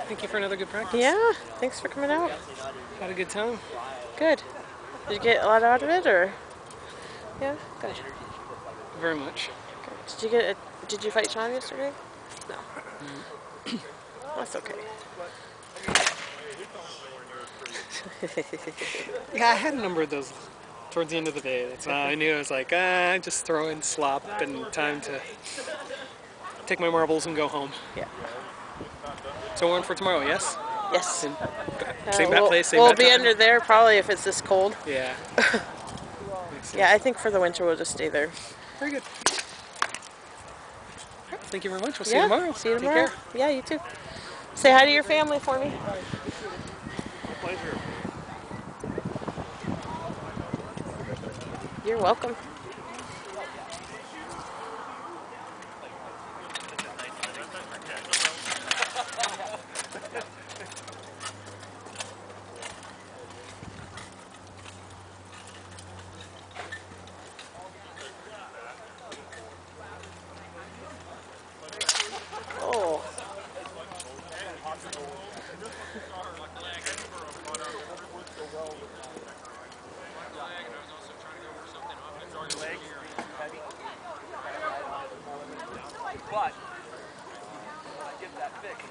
Thank you for another good practice. Yeah, thanks for coming out. Had a good time. Good. Did you get a lot out of it, or? Yeah, good. Very much. Good. Did you fight Sean yesterday? No. That's okay. Yeah, I had a number of those towards the end of the day. That's I knew I was like, just throw in slop and time to take my marbles and go home. Yeah. So we're on for tomorrow, yes? Yes. And, same bat place, same we'll bat be time? under there probably if it's this cold. Yeah. Yeah, I think for the winter we'll just stay there. Very good. Thank you very much. We'll see you tomorrow. See you tomorrow. Take care. Yeah, you too. Say hi to your family for me. My pleasure. You're welcome. Oh. But I get that fixed.